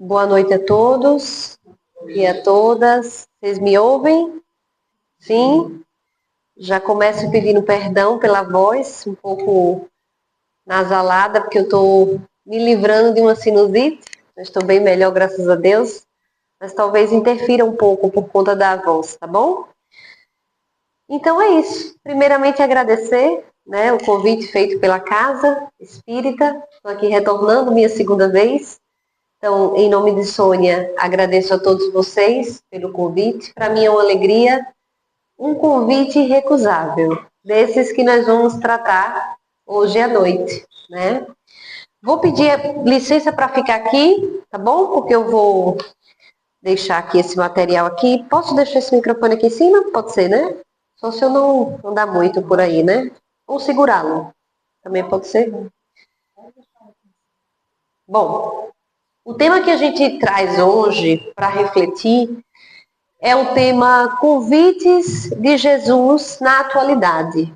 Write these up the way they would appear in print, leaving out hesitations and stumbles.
Boa noite a todos e a todas. Vocês me ouvem? Sim? Já começo pedindo perdão pela voz, um pouco nasalada, porque eu estou me livrando de uma sinusite. Eu estou bem melhor, graças a Deus. Mas talvez interfira um pouco por conta da voz, tá bom? Então é isso. Primeiramente agradecer, o convite feito pela Casa Espírita. Estou aqui retornando minha segunda vez. Então, em nome de Sônia, agradeço a todos vocês pelo convite. Para mim é uma alegria, um convite irrecusável, desses que nós vamos tratar hoje à noite, né? Vou pedir licença para ficar aqui, tá bom? Porque eu vou deixar aqui esse material aqui. Posso deixar esse microfone aqui em cima? Pode ser, né? Só se eu não andar muito por aí, né? Ou segurá-lo. Também pode ser. Bom, o tema que a gente traz hoje para refletir é o tema convites de Jesus na atualidade.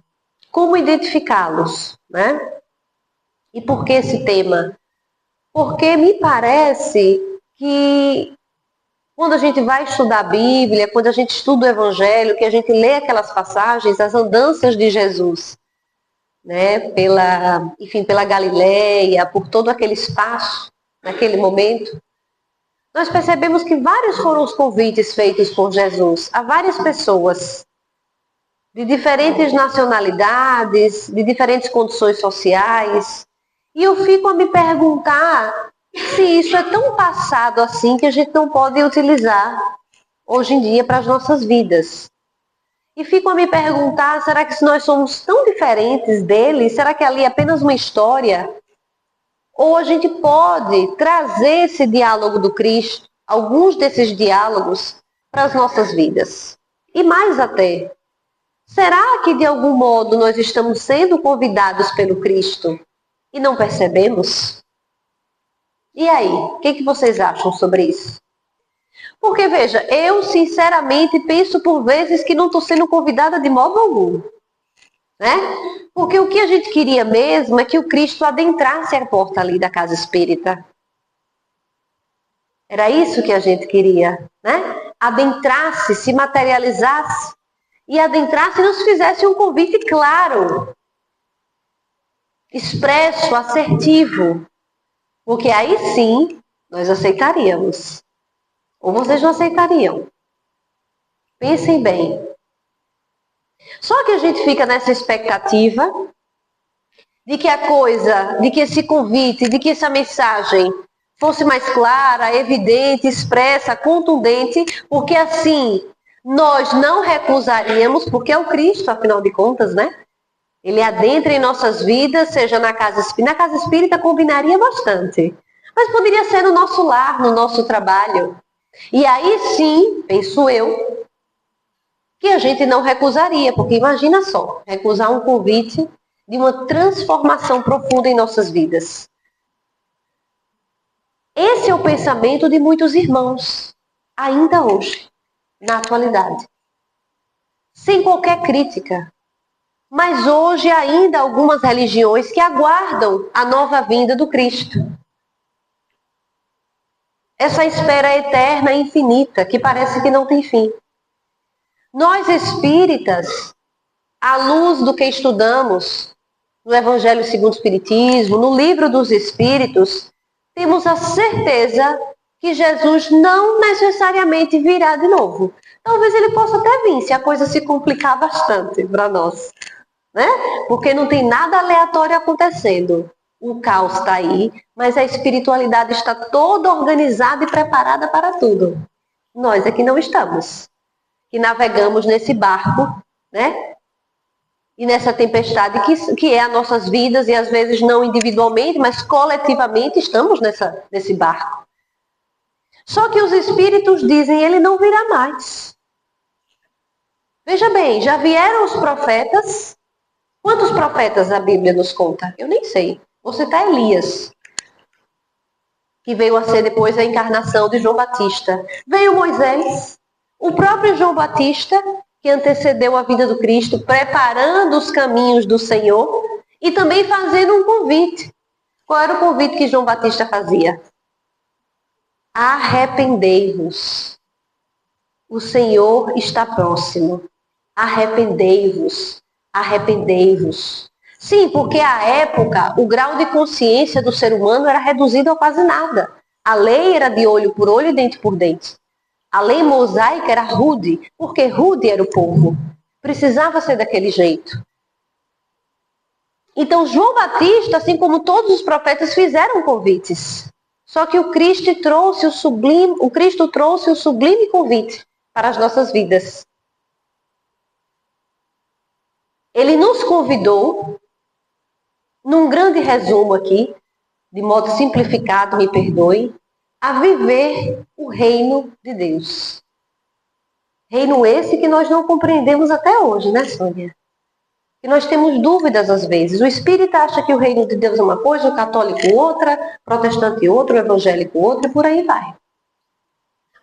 Como identificá-los, né? E por que esse tema? Porque me parece que quando a gente vai estudar a Bíblia, quando a gente estuda o Evangelho, que a gente lê aquelas passagens, as andanças de Jesus, né? Pela Galileia, por todo aquele espaço, naquele momento, nós percebemos que vários foram os convites feitos por Jesus a várias pessoas, de diferentes nacionalidades, de diferentes condições sociais. E eu fico a me perguntar se isso é tão passado assim que a gente não pode utilizar hoje em dia para as nossas vidas. E fico a me perguntar, será que se nós somos tão diferentes deles, será que ali é apenas uma história? Ou a gente pode trazer esse diálogo do Cristo, alguns desses diálogos, para as nossas vidas? E mais até, será que de algum modo nós estamos sendo convidados pelo Cristo e não percebemos? E aí, o que vocês acham sobre isso? Porque veja, eu sinceramente penso por vezes que não estou sendo convidada de modo algum. Né? Porque o que a gente queria mesmo é que o Cristo adentrasse a porta ali da casa espírita. Era isso que a gente queria, né? Adentrasse, se materializasse e adentrasse e nos fizesse um convite claro, expresso, assertivo. Porque aí sim nós aceitaríamos. Ou vocês não aceitariam? Pensem bem. Só que a gente fica nessa expectativa de que a coisa, de que esse convite, de que essa mensagem fosse mais clara, evidente, expressa, contundente, porque assim nós não recusaríamos, porque é o Cristo, afinal de contas, né? Ele adentra em nossas vidas, seja na casa espírita. Na casa espírita combinaria bastante, mas poderia ser no nosso lar, no nosso trabalho. E aí sim, penso eu, que a gente não recusaria, porque imagina só, recusar um convite de uma transformação profunda em nossas vidas. Esse é o pensamento de muitos irmãos, ainda hoje, na atualidade. Sem qualquer crítica. Mas hoje ainda há algumas religiões que aguardam a nova vinda do Cristo. Essa espera eterna e infinita, que parece que não tem fim. Nós espíritas, à luz do que estudamos no Evangelho segundo o Espiritismo, no Livro dos Espíritos, temos a certeza que Jesus não necessariamente virá de novo. Talvez ele possa até vir, se a coisa se complicar bastante para nós, né? Porque não tem nada aleatório acontecendo. O caos está aí, mas a espiritualidade está toda organizada e preparada para tudo. Nós é que não estamos. Que navegamos nesse barco, né? E nessa tempestade que é as nossas vidas, e às vezes não individualmente, mas coletivamente estamos nesse barco. Só que os espíritos dizem, ele não virá mais. Veja bem, já vieram os profetas. Quantos profetas a Bíblia nos conta? Eu nem sei. Vou citar Elias, que veio a ser depois a encarnação de João Batista. Veio Moisés, o próprio João Batista, que antecedeu a vida do Cristo, preparando os caminhos do Senhor e também fazendo um convite. Qual era o convite que João Batista fazia? Arrependei-vos. O Senhor está próximo. Arrependei-vos. Arrependei-vos. Sim, porque à época o grau de consciência do ser humano era reduzido a quase nada. A lei era de olho por olho e dente por dente. A lei mosaica era rude, porque rude era o povo. Precisava ser daquele jeito. Então João Batista, assim como todos os profetas, fizeram convites. Só que o Cristo trouxe o sublime convite para as nossas vidas. Ele nos convidou, num grande resumo aqui, de modo simplificado, me perdoe, a viver o reino de Deus. Reino esse que nós não compreendemos até hoje, né, Sônia? E nós temos dúvidas às vezes. O espírita acha que o reino de Deus é uma coisa, o católico outra, o protestante outra, o evangélico outra, e por aí vai.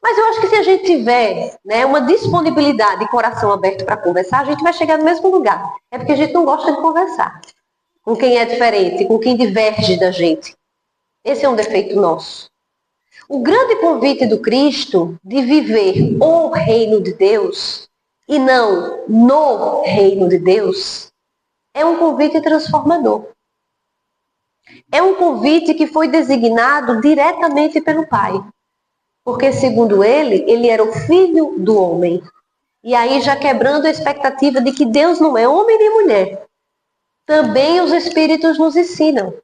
Mas eu acho que se a gente tiver, né, uma disponibilidade e coração aberto para conversar, a gente vai chegar no mesmo lugar. É porque a gente não gosta de conversar com quem é diferente, com quem diverge da gente. Esse é um defeito nosso. O grande convite do Cristo de viver o reino de Deus e não no reino de Deus é um convite transformador. É um convite que foi designado diretamente pelo Pai. Porque, segundo ele era o filho do homem. E aí já quebrando a expectativa de que Deus não é homem nem mulher. Também os Espíritos nos ensinam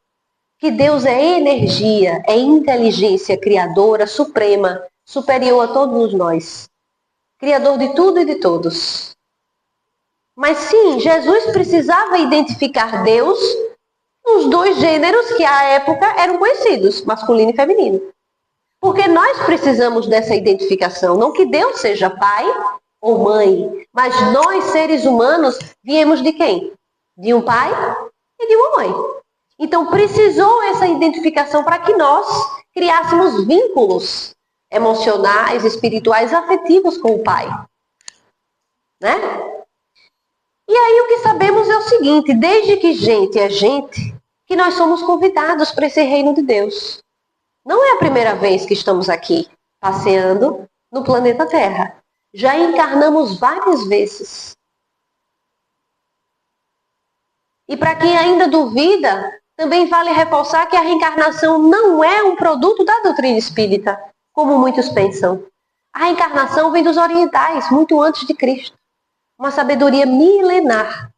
que Deus é energia, é inteligência criadora, suprema, superior a todos nós. Criador de tudo e de todos. Mas sim, Jesus precisava identificar Deus nos dois gêneros que à época eram conhecidos, masculino e feminino. Porque nós precisamos dessa identificação, não que Deus seja pai ou mãe, mas nós, seres humanos, viemos de quem? De um pai e de uma mãe. Então precisou essa identificação para que nós criássemos vínculos emocionais, espirituais, afetivos com o pai. Né? E aí o que sabemos é o seguinte, desde que gente é gente, que nós somos convidados para esse reino de Deus. Não é a primeira vez que estamos aqui, passeando no planeta Terra. Já encarnamos várias vezes. E para quem ainda duvida, também vale reforçar que a reencarnação não é um produto da doutrina espírita, como muitos pensam. A reencarnação vem dos orientais, muito antes de Cristo. Uma sabedoria milenar.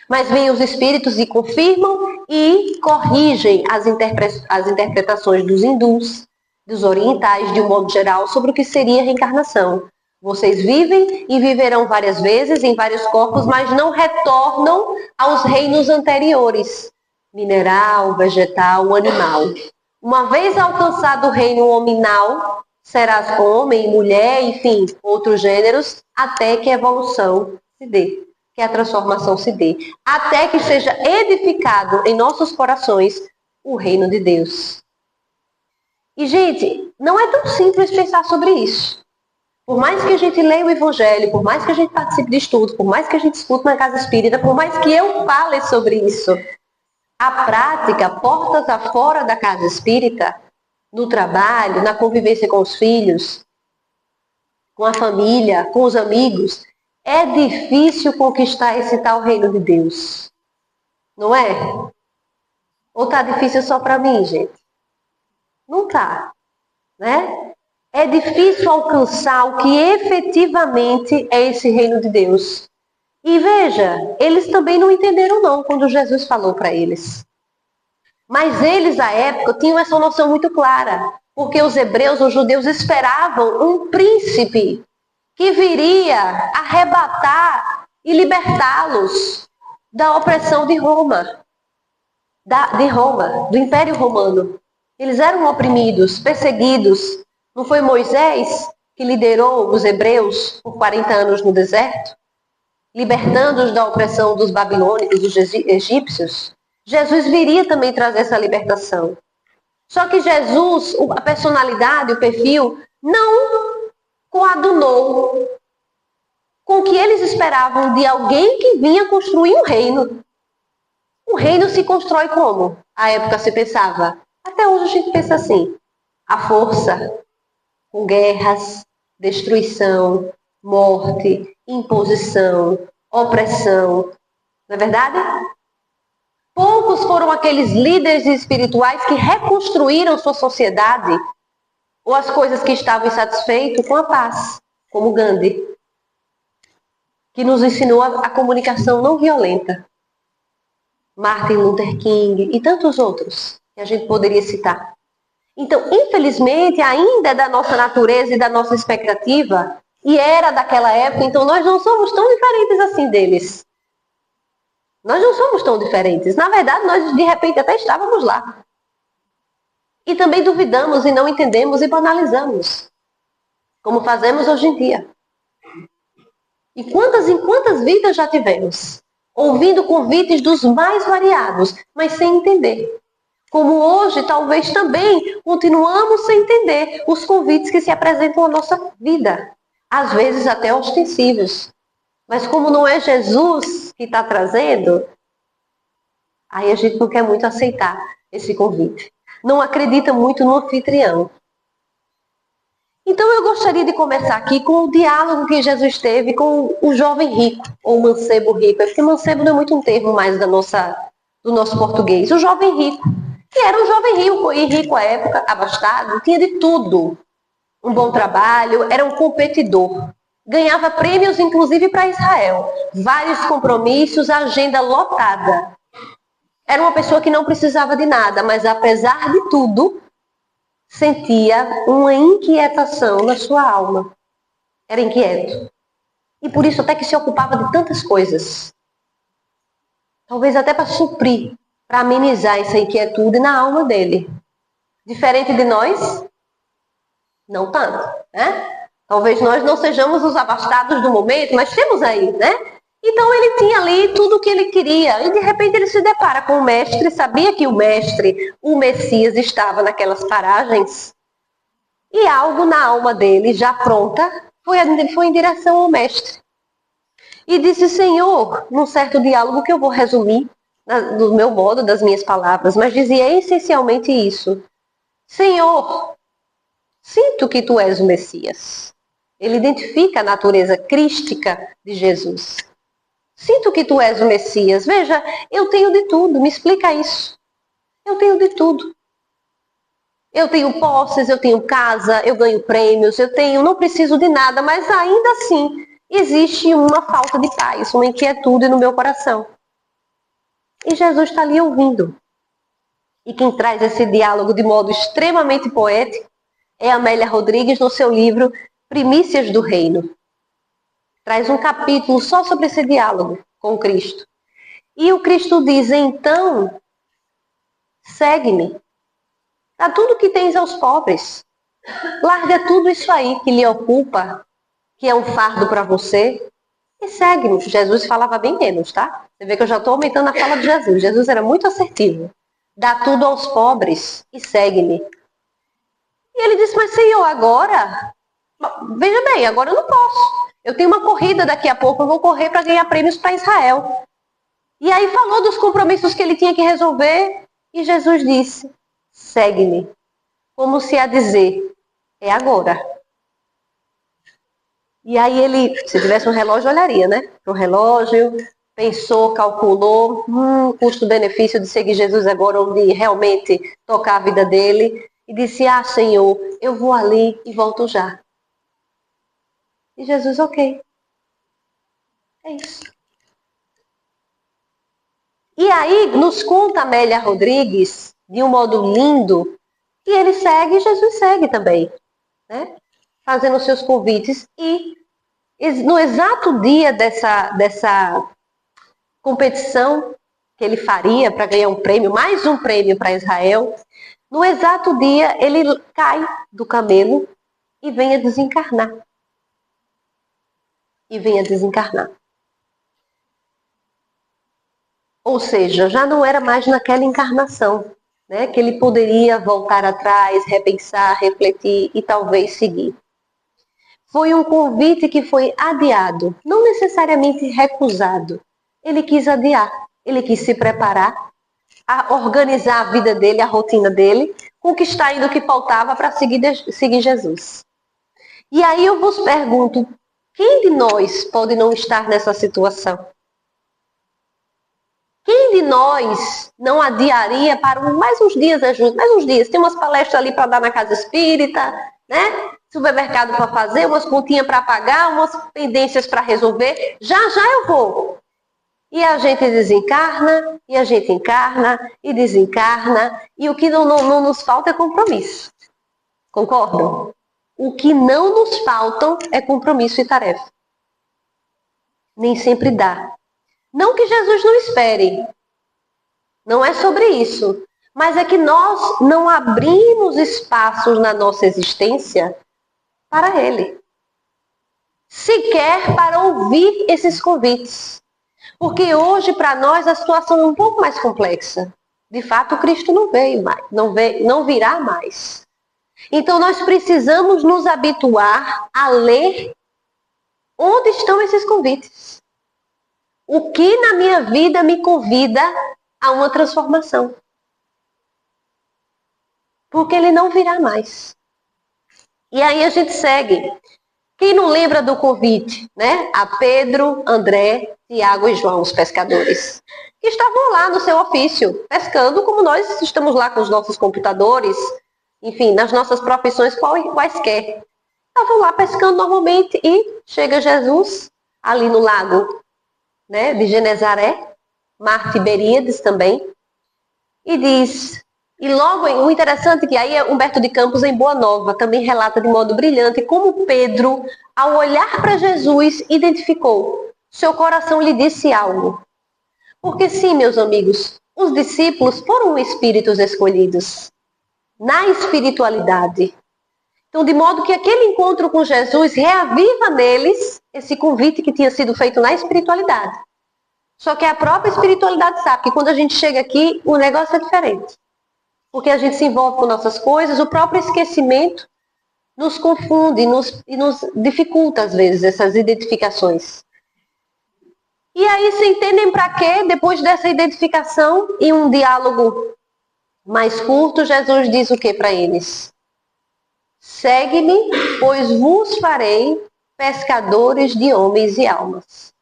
Mas vêm os espíritos e confirmam e corrigem as interpretações dos hindus, dos orientais, de um modo geral, sobre o que seria a reencarnação. Vocês vivem e viverão várias vezes em vários corpos, mas não retornam aos reinos anteriores, mineral, vegetal, animal. Uma vez alcançado o reino hominal, serás homem, mulher, enfim, outros gêneros, até que a evolução se dê, que a transformação se dê, até que seja edificado em nossos corações o reino de Deus. E, gente, não é tão simples pensar sobre isso. Por mais que a gente leia o Evangelho, por mais que a gente participe de estudo, por mais que a gente escute na casa espírita, por mais que eu fale sobre isso, a prática, portas afora da casa espírita, no trabalho, na convivência com os filhos, com a família, com os amigos, é difícil conquistar esse tal reino de Deus. Não é? Ou tá difícil só para mim, gente? Não tá, né? É difícil alcançar o que efetivamente é esse reino de Deus. E veja, eles também não entenderam não quando Jesus falou para eles. Mas eles, à época, tinham essa noção muito clara. Porque os hebreus, os judeus, esperavam um príncipe que viria arrebatar e libertá-los da opressão de Roma. Do Império Romano. Eles eram oprimidos, perseguidos. Não foi Moisés que liderou os hebreus por 40 anos no deserto? Libertando-os da opressão dos babilônicos, dos egípcios? Jesus viria também trazer essa libertação. Só que Jesus, a personalidade, o perfil, não coadunou com o que eles esperavam de alguém que vinha construir um reino. O reino se constrói como? À época se pensava. Até hoje a gente pensa assim. à força, com guerras, destruição, morte, imposição, opressão. Não é verdade? Poucos foram aqueles líderes espirituais que reconstruíram sua sociedade ou as coisas que estavam insatisfeitos com a paz, como Gandhi, que nos ensinou a comunicação não violenta. Martin Luther King e tantos outros que a gente poderia citar. Então, infelizmente, ainda é da nossa natureza e da nossa expectativa, e era daquela época, então nós não somos tão diferentes assim deles. Nós não somos tão diferentes. Na verdade, nós de repente até estávamos lá. E também duvidamos e não entendemos e banalizamos, como fazemos hoje em dia. E quantas vidas já tivemos? Ouvindo convites dos mais variados, mas sem entender. Como hoje, talvez também continuamos sem entender os convites que se apresentam à nossa vida. Às vezes até ostensivos. Mas como não é Jesus que está trazendo, aí a gente não quer muito aceitar esse convite. Não acredita muito no anfitrião. Então eu gostaria de começar aqui com o diálogo que Jesus teve com o jovem rico, ou o mancebo rico. É porque mancebo não é muito um termo mais do nosso português. O jovem rico. Que era um jovem rico, e rico à época, abastado, tinha de tudo. Um bom trabalho, era um competidor. Ganhava prêmios, inclusive, para Israel. Vários compromissos, agenda lotada. Era uma pessoa que não precisava de nada, mas apesar de tudo, sentia uma inquietação na sua alma. Era inquieto. E por isso até que se ocupava de tantas coisas. Talvez até para suprir, para amenizar essa inquietude na alma dele. Diferente de nós, não tanto, né? Talvez nós não sejamos os abastados do momento, mas temos aí, né? Então ele tinha ali tudo o que ele queria. E de repente ele se depara com o mestre, sabia que o mestre, o Messias, estava naquelas paragens. E algo na alma dele, já pronta, foi em direção ao mestre. E disse: Senhor, num certo diálogo que eu vou resumir do meu modo, das minhas palavras, mas dizia essencialmente isso: Senhor, sinto que tu és o Messias. Ele identifica a natureza crística de Jesus. Sinto que tu és o Messias. Veja, eu tenho de tudo, me explica isso. Eu tenho de tudo. Eu tenho posses, eu tenho casa, eu ganho prêmios, não preciso de nada, mas ainda assim existe uma falta de paz, uma inquietude no meu coração. E Jesus está ali ouvindo. E quem traz esse diálogo de modo extremamente poético é Amélia Rodrigues no seu livro Primícias do Reino. Traz um capítulo só sobre esse diálogo com Cristo. E o Cristo diz: então, segue-me. Dá tudo que tens aos pobres. Larga tudo isso aí que lhe ocupa, que é um fardo para você, e segue-me. Jesus falava bem menos, tá? Você vê que eu já estou aumentando a fala de Jesus. Jesus era muito assertivo. Dá tudo aos pobres e segue-me. E ele disse: mas Senhor, agora? Veja bem, agora eu não posso. Eu tenho uma corrida daqui a pouco, eu vou correr para ganhar prêmios para Israel. E aí falou dos compromissos que ele tinha que resolver, e Jesus disse: segue-me. Como se a dizer, é agora. E aí ele, se tivesse um relógio, olharia, né? Para o relógio, pensou, calculou, custo-benefício de seguir Jesus agora, onde realmente tocar a vida dele. E disse: ah, Senhor, eu vou ali e volto já. E Jesus: ok. É isso. E aí nos conta Amélia Rodrigues, de um modo lindo, e ele segue e Jesus segue também, né? Fazendo os seus convites. E no exato dia dessa competição que ele faria para ganhar um prêmio, mais um prêmio para Israel, no exato dia ele cai do camelo e vem a desencarnar. Ou seja, já não era mais naquela encarnação, né, que ele poderia voltar atrás, repensar, refletir e talvez seguir. Foi um convite que foi adiado, não necessariamente recusado. Ele quis adiar, ele quis se preparar, a organizar a vida dele, a rotina dele, conquistar ainda o que faltava para seguir Jesus. E aí eu vos pergunto, quem de nós pode não estar nessa situação? Quem de nós não adiaria para mais uns dias, mais uns dias? Tem umas palestras ali para dar na casa espírita, né? Supermercado para fazer, umas continhas para pagar, umas pendências para resolver. Já eu vou. E a gente desencarna, e a gente encarna, e desencarna, e o que não nos falta é compromisso. Concordam? O que não nos faltam é compromisso e tarefa. Nem sempre dá. Não que Jesus não espere. Não é sobre isso. Mas é que nós não abrimos espaços na nossa existência para Ele. Sequer para ouvir esses convites. Porque hoje, para nós, a situação é um pouco mais complexa. De fato, Cristo não veio mais, não virá mais. Então, nós precisamos nos habituar a ler onde estão esses convites. O que na minha vida me convida a uma transformação. Porque ele não virá mais. E aí a gente segue. Quem não lembra do convite, né? A Pedro, André, Tiago e João, os pescadores, que estavam lá no seu ofício, pescando como nós estamos lá com os nossos computadores, enfim, nas nossas profissões quaisquer. Estavam lá pescando normalmente e chega Jesus ali no lago, né, de Genezaré, mar Tiberíades também, e diz, e logo, o interessante é que aí Humberto de Campos, em Boa Nova, também relata de modo brilhante como Pedro, ao olhar para Jesus, identificou, seu coração lhe disse algo. Porque sim, meus amigos, os discípulos foram espíritos escolhidos na espiritualidade. Então, de modo que aquele encontro com Jesus reaviva neles esse convite que tinha sido feito na espiritualidade. Só que a própria espiritualidade sabe que quando a gente chega aqui, o negócio é diferente. Porque a gente se envolve com nossas coisas, o próprio esquecimento nos confunde e nos dificulta, às vezes, essas identificações. E aí, se entendem para quê? Depois dessa identificação, em um diálogo mais curto, Jesus diz o que para eles? Segue-me, pois vos farei pescadores de homens e almas.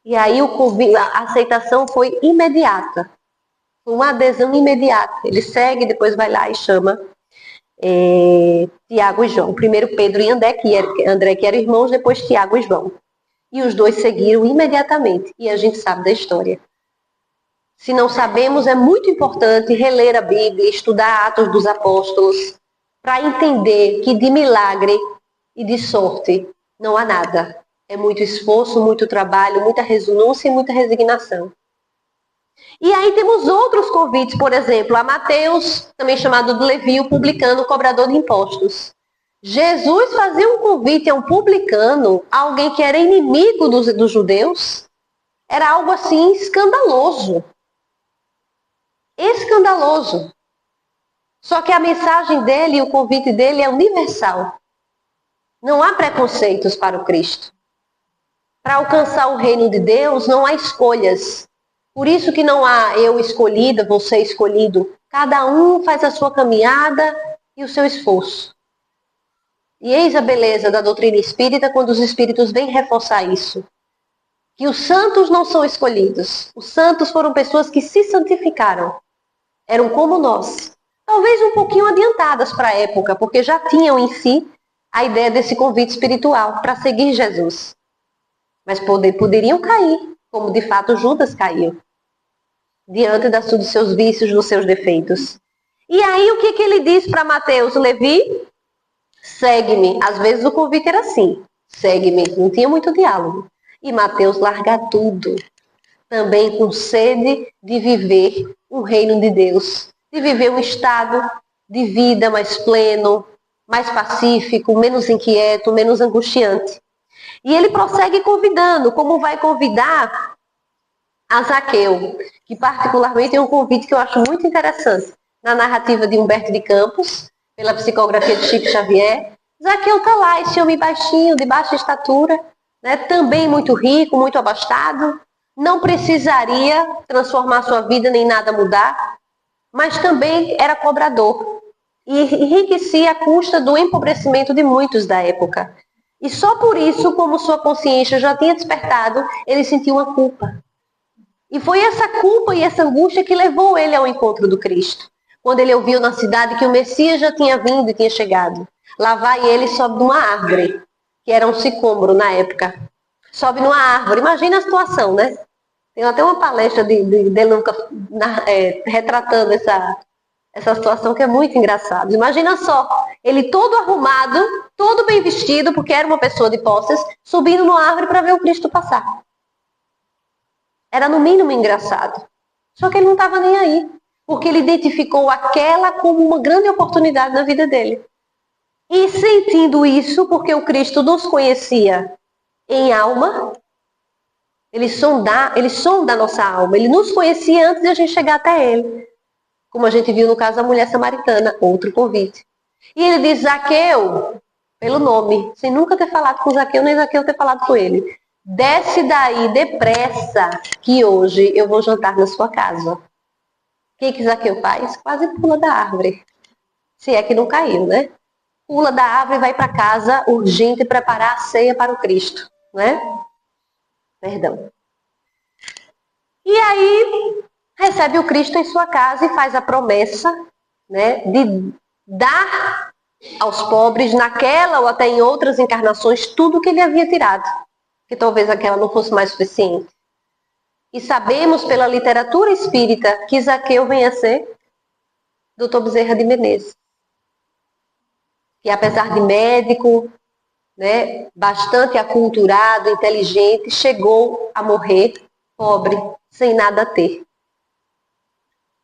E aí a aceitação foi imediata. Uma adesão imediata. Ele segue, depois vai lá e chama Tiago e João. Primeiro Pedro e André, que eram irmãos, depois Tiago e João. E os dois seguiram imediatamente. E a gente sabe da história. Se não sabemos, é muito importante reler a Bíblia, estudar Atos dos Apóstolos, para entender que de milagre e de sorte não há nada. É muito esforço, muito trabalho, muita renúncia e muita resignação. E aí temos outros convites, por exemplo, a Mateus, também chamado de Levi, o publicano, cobrador de impostos. Jesus fazia um convite a um publicano, alguém que era inimigo dos judeus, era algo assim escandaloso. Escandaloso. Só que a mensagem dele e o convite dele é universal. Não há preconceitos para o Cristo. Para alcançar o reino de Deus, não há escolhas. Por isso que não há eu escolhida, você escolhido. Cada um faz a sua caminhada e o seu esforço. E eis a beleza da doutrina espírita quando os espíritos vêm reforçar isso. Que os santos não são escolhidos. Os santos foram pessoas que se santificaram. Eram como nós. Talvez um pouquinho adiantadas para a época, porque já tinham em si a ideia desse convite espiritual para seguir Jesus. Mas poderiam cair, como de fato Judas caiu, diante dos seus vícios, dos seus defeitos. E aí o que ele diz para Mateus? Levi, segue-me. Às vezes o convite era assim, segue-me. Não tinha muito diálogo. E Mateus larga tudo, também com sede de viver o reino de Deus, de viver um estado de vida mais pleno, mais pacífico, menos inquieto, menos angustiante. E ele prossegue convidando, como vai convidar a Zaqueu, que particularmente é um convite que eu acho muito interessante. Na narrativa de Humberto de Campos, pela psicografia de Chico Xavier, Zaqueu está lá, esse homem baixinho, de baixa estatura, né, também muito rico, muito abastado, não precisaria transformar sua vida nem nada mudar, mas também era cobrador e enriquecia à custa do empobrecimento de muitos da época. E só por isso, como sua consciência já tinha despertado, ele sentiu uma culpa. E foi essa culpa e essa angústia que levou ele ao encontro do Cristo. Quando ele ouviu na cidade que o Messias já tinha vindo e tinha chegado. Lá vai ele, sobe numa árvore, que era um sicômoro na época. Sobe numa árvore. Imagina a situação, né? Tem até uma palestra dele retratando essa situação que é muito engraçada. Imagina só, ele todo arrumado, todo bem vestido, porque era uma pessoa de posses, subindo numa árvore para ver o Cristo passar. Era no mínimo engraçado. Só que ele não estava nem aí, porque ele identificou aquela como uma grande oportunidade na vida dele. E sentindo isso, porque o Cristo nos conhecia em alma, ele sonda a nossa alma, ele nos conhecia antes de a gente chegar até ele. Como a gente viu no caso da mulher samaritana, outro convite. E ele diz, Zaqueu, pelo nome, sem nunca ter falado com Zaqueu, nem Zaqueu ter falado com ele. Desce daí depressa, que hoje eu vou jantar na sua casa. O que Zaqueu faz? Quase pula da árvore. Se é que não caiu, né? Pula da árvore e vai para casa urgente preparar a ceia para o Cristo, né? Perdão. E aí recebe o Cristo em sua casa e faz a promessa, né, de dar aos pobres, naquela ou até em outras encarnações, tudo que ele havia tirado. Que talvez aquela não fosse mais suficiente. E sabemos pela literatura espírita que Zaqueu vem a ser Dr. Bezerra de Menezes. Que apesar de médico, né, bastante aculturado, inteligente, chegou a morrer pobre, sem nada a ter.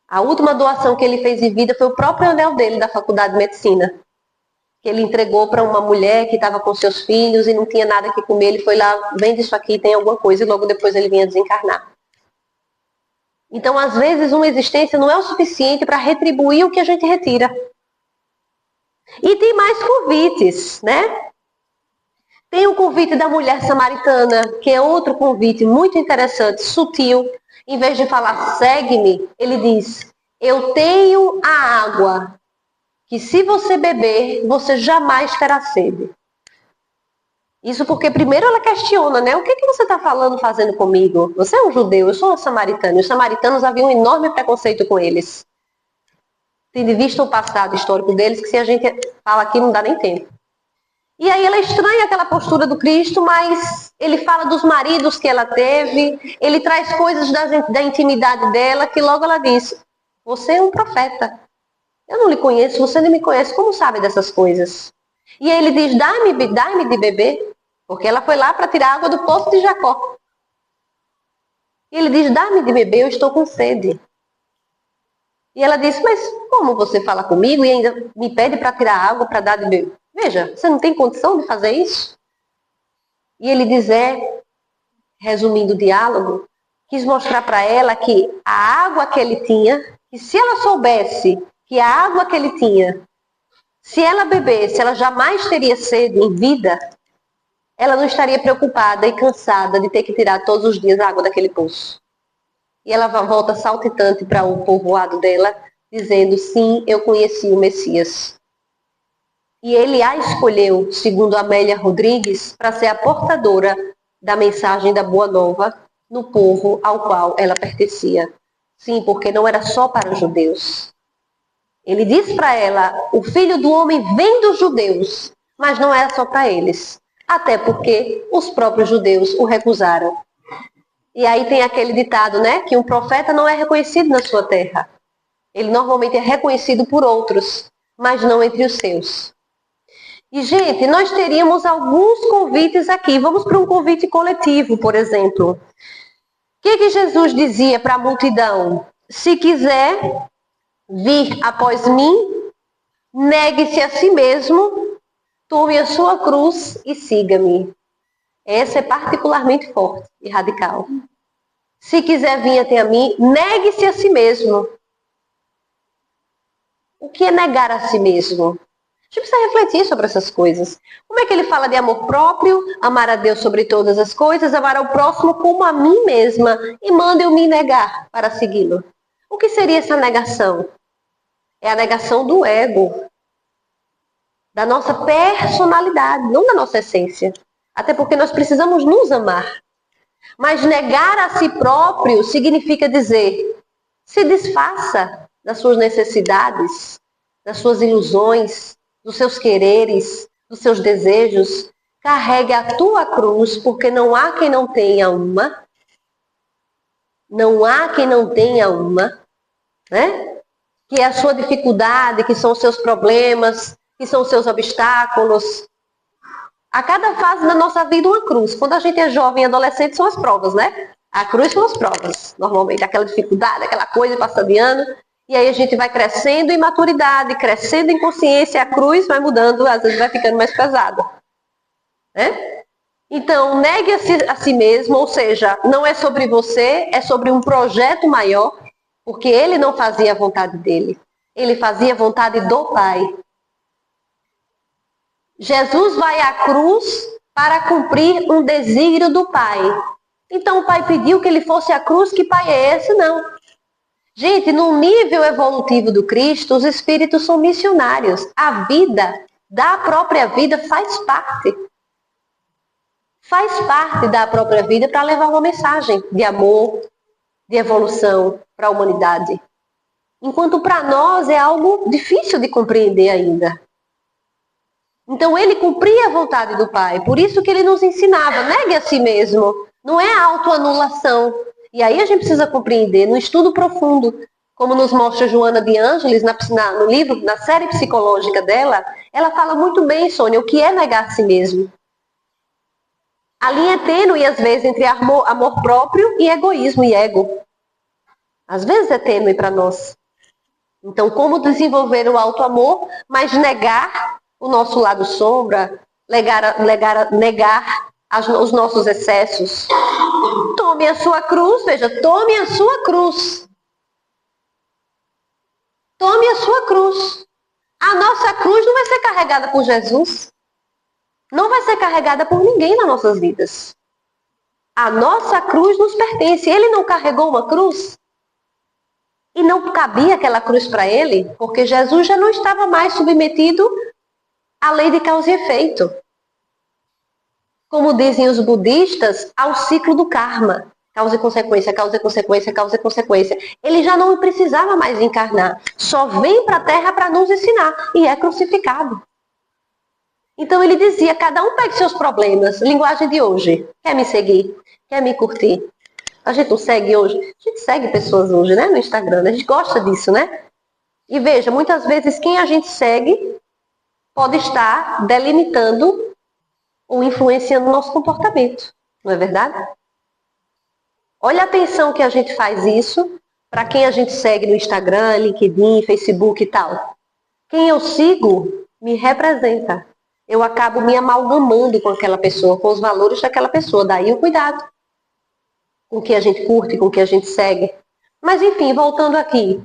A última doação que ele fez em vida foi o próprio anel dele da Faculdade de Medicina. Que ele entregou para uma mulher que estava com seus filhos e não tinha nada que comer. Ele foi lá, vende isso aqui, tem alguma coisa, e logo depois ele vinha desencarnar. Então, às vezes, uma existência não é o suficiente para retribuir o que a gente retira. E tem mais convites, né? Tem o convite da mulher samaritana, que é outro convite muito interessante, sutil. Em vez de falar, segue-me, ele diz, eu tenho a água, que se você beber, você jamais terá sede. Isso porque primeiro ela questiona, né? O que você está falando, fazendo comigo? Você é um judeu, eu sou um samaritano. E os samaritanos haviam um enorme preconceito com eles. Tendo visto o passado histórico deles, que se a gente fala aqui não dá nem tempo. E aí ela estranha aquela postura do Cristo, mas ele fala dos maridos que ela teve, ele traz coisas da intimidade dela, que logo ela diz, você é um profeta. Eu não lhe conheço, você nem me conhece, como sabe dessas coisas? E aí ele diz, dá-me de beber, porque ela foi lá para tirar água do poço de Jacó. E ele diz, dá-me de beber, eu estou com sede. E ela diz, mas como você fala comigo e ainda me pede para tirar água, para dar de beber? Veja, você não tem condição de fazer isso? E ele diz, resumindo o diálogo, quis mostrar para ela que a água que ele tinha, que se ela soubesse que a água que ele tinha, se ela bebesse, ela jamais teria sede em vida, ela não estaria preocupada e cansada de ter que tirar todos os dias a água daquele poço. E ela volta saltitante para o povoado dela, dizendo, sim, eu conheci o Messias. E ele a escolheu, segundo Amélia Rodrigues, para ser a portadora da mensagem da Boa Nova no povo ao qual ela pertencia. Sim, porque não era só para os judeus. Ele diz para ela, o Filho do Homem vem dos judeus, mas não era só para eles. Até porque os próprios judeus o recusaram. E aí tem aquele ditado, né, que um profeta não é reconhecido na sua terra. Ele normalmente é reconhecido por outros, mas não entre os seus. E, gente, nós teríamos alguns convites aqui. Vamos para um convite coletivo, por exemplo. O que Jesus dizia para a multidão? Se quiser vir após mim, negue-se a si mesmo, tome a sua cruz e siga-me. Essa é particularmente forte e radical. Se quiser vir até a mim, negue-se a si mesmo. O que é negar a si mesmo? A gente precisa refletir sobre essas coisas. Como é que ele fala de amor próprio, amar a Deus sobre todas as coisas, amar ao próximo como a mim mesma, e manda eu me negar para segui-lo? O que seria essa negação? É a negação do ego, da nossa personalidade, não da nossa essência. Até porque nós precisamos nos amar. Mas negar a si próprio significa dizer, se desfaça das suas necessidades, das suas ilusões, dos seus quereres, dos seus desejos. Carregue a tua cruz, porque não há quem não tenha uma. Não há quem não tenha uma, né? Que é a sua dificuldade, que são os seus problemas, que são os seus obstáculos. A cada fase da nossa vida, uma cruz. Quando a gente é jovem e adolescente, são as provas, né? A cruz são as provas, normalmente. Aquela dificuldade, aquela coisa, passa de ano. E aí a gente vai crescendo em maturidade, crescendo em consciência, a cruz vai mudando, às vezes vai ficando mais pesada. Né? Então, negue a si mesmo, ou seja, não é sobre você, é sobre um projeto maior, porque ele não fazia a vontade dele. Ele fazia a vontade do Pai. Jesus vai à cruz para cumprir um desígnio do Pai. Então o Pai pediu que ele fosse à cruz, que Pai é esse? Não. Gente, no nível evolutivo do Cristo, os espíritos são missionários. A vida, da própria vida, faz parte. Faz parte da própria vida para levar uma mensagem de amor, de evolução para a humanidade. Enquanto para nós é algo difícil de compreender ainda. Então ele cumpria a vontade do Pai, por isso que ele nos ensinava, negue a si mesmo, não é autoanulação. E aí a gente precisa compreender, no estudo profundo, como nos mostra Joana de Ângeles no livro, na série psicológica dela, ela fala muito bem, Sônia, o que é negar a si mesmo. A linha é tênue, às vezes, entre amor próprio e egoísmo e ego. Às vezes é tênue para nós. Então, como desenvolver o auto-amor, mas negar o nosso lado sombra, negar os nossos excessos. Tome a sua cruz, veja, tome a sua cruz. Tome a sua cruz. A nossa cruz não vai ser carregada por Jesus. Não vai ser carregada por ninguém nas nossas vidas. A nossa cruz nos pertence. Ele não carregou uma cruz? E não cabia aquela cruz para ele? Porque Jesus já não estava mais submetido à lei de causa e efeito. Como dizem os budistas, ao ciclo do karma. Causa e consequência, causa e consequência, causa e consequência. Ele já não precisava mais encarnar. Só vem para a Terra para nos ensinar. E é crucificado. Então ele dizia, cada um pegue seus problemas. Linguagem de hoje. Quer me seguir? Quer me curtir? A gente não segue hoje? A gente segue pessoas hoje, né? No Instagram. A gente gosta disso, né? E veja, muitas vezes quem a gente segue pode estar delimitando ou influenciando o nosso comportamento. Não é verdade? Olha a atenção que a gente faz isso para quem a gente segue no Instagram, LinkedIn, Facebook e tal. Quem eu sigo me representa. Eu acabo me amalgamando com aquela pessoa, com os valores daquela pessoa. Daí o cuidado com o que a gente curte, com o que a gente segue. Mas enfim, voltando aqui.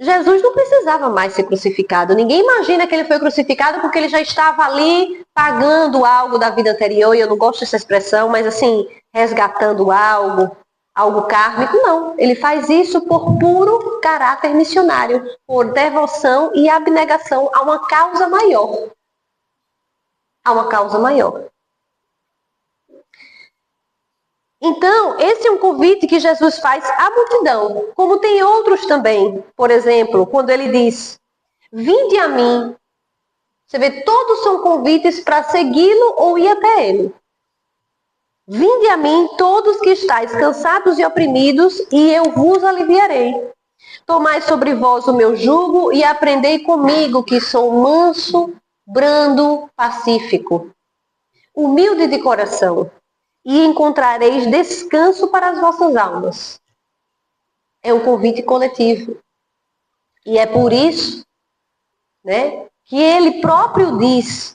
Jesus não precisava mais ser crucificado. Ninguém imagina que ele foi crucificado porque ele já estava ali pagando algo da vida anterior. E eu não gosto dessa expressão, mas assim, resgatando algo kármico. Não, ele faz isso por puro caráter missionário, por devoção e abnegação a uma causa maior. A uma causa maior. Então, esse é um convite que Jesus faz à multidão, como tem outros também. Por exemplo, quando ele diz, vinde a mim. Você vê, todos são convites para segui-lo ou ir até ele. Vinde a mim, todos que estáis cansados e oprimidos, e eu vos aliviarei. Tomai sobre vós o meu jugo e aprendei comigo, que sou manso, brando, pacífico, humilde de coração. E encontrareis descanso para as vossas almas. É um convite coletivo. E é por isso, né, que ele próprio diz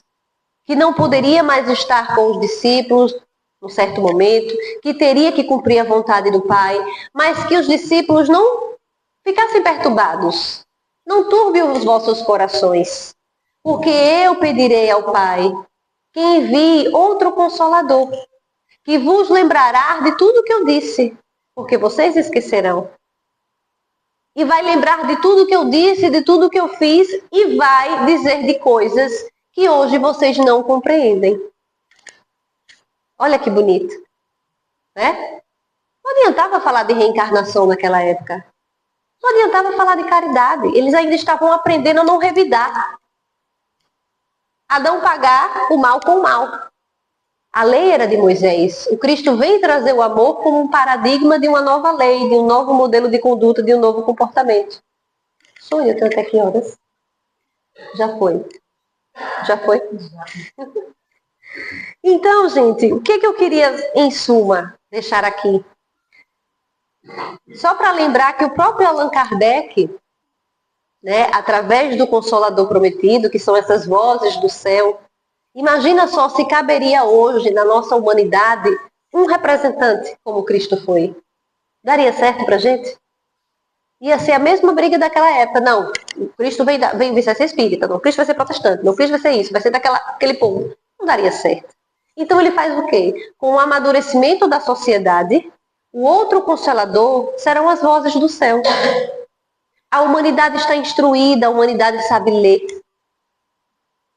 que não poderia mais estar com os discípulos num certo momento, que teria que cumprir a vontade do Pai, mas que os discípulos não ficassem perturbados. Não turbem os vossos corações. Porque eu pedirei ao Pai que envie outro Consolador, que vos lembrará de tudo que eu disse, porque vocês esquecerão. E vai lembrar de tudo que eu disse, de tudo que eu fiz, e vai dizer de coisas que hoje vocês não compreendem. Olha que bonito, né? Não adiantava falar de reencarnação naquela época. Não adiantava falar de caridade. Eles ainda estavam aprendendo a não revidar. A não pagar o mal com o mal. A lei era de Moisés. O Cristo vem trazer o amor como um paradigma de uma nova lei, de um novo modelo de conduta, de um novo comportamento. Sonho, eu tenho até que horas? Já foi. Já foi? Então, gente, o que eu queria, em suma, deixar aqui? Só para lembrar que o próprio Allan Kardec, né, através do Consolador Prometido, que são essas vozes do céu, imagina só se caberia hoje, na nossa humanidade, um representante como Cristo foi. Daria certo para a gente? Ia ser a mesma briga daquela época. Não, o Cristo vai ser espírita, não, o Cristo vai ser protestante, não, o Cristo vai ser isso, vai ser daquele povo. Não daria certo. Então ele faz o quê? Com o amadurecimento da sociedade, o outro Consolador serão as vozes do céu. A humanidade está instruída, a humanidade sabe ler.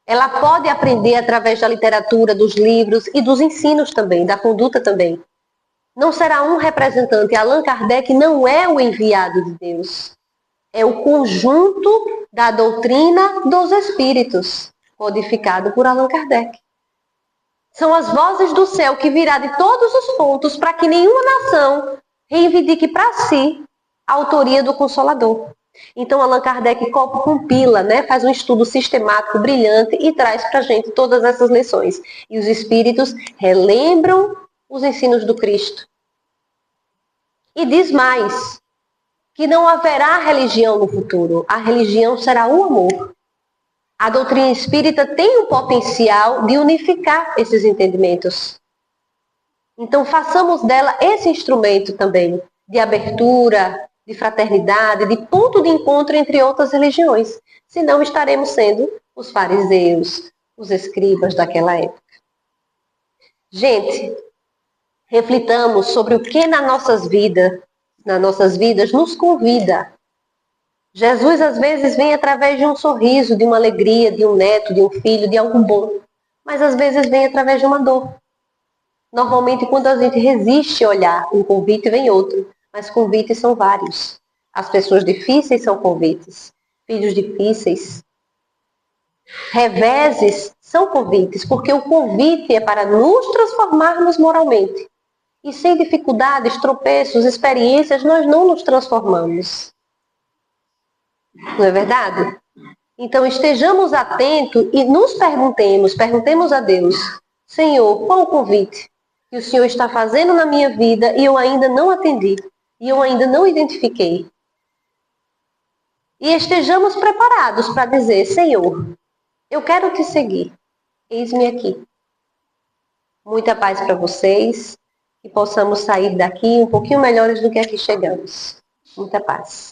Ela pode aprender através da literatura, dos livros e dos ensinos também, da conduta também. Não será um representante. Allan Kardec não é o enviado de Deus. É o conjunto da doutrina dos espíritos, codificado por Allan Kardec. São as vozes do céu que virá de todos os pontos para que nenhuma nação reivindique para si a autoria do Consolador. Então, Allan Kardec compila, né, faz um estudo sistemático, brilhante e traz para a gente todas essas lições. E os espíritos relembram os ensinos do Cristo. E diz mais, que não haverá religião no futuro. A religião será o amor. A doutrina espírita tem o potencial de unificar esses entendimentos. Então, façamos dela esse instrumento também de abertura, de fraternidade, de ponto de encontro entre outras religiões. Senão estaremos sendo os fariseus, os escribas daquela época. Gente, reflitamos sobre o que nas nossas vidas nos convida. Jesus às vezes vem através de um sorriso, de uma alegria, de um neto, de um filho, de algo bom. Mas às vezes vem através de uma dor. Normalmente, quando a gente resiste a olhar um convite, vem outro. Mas convites são vários. As pessoas difíceis são convites. Filhos difíceis. Reveses são convites, porque o convite é para nos transformarmos moralmente. E sem dificuldades, tropeços, experiências, nós não nos transformamos. Não é verdade? Então estejamos atentos e nos perguntemos a Deus, Senhor, qual o convite que o Senhor está fazendo na minha vida e eu ainda não atendi, e eu ainda não identifiquei. E estejamos preparados para dizer, Senhor, eu quero te seguir, eis-me aqui. Muita paz para vocês e possamos sair daqui um pouquinho melhores do que aqui chegamos. Muita paz.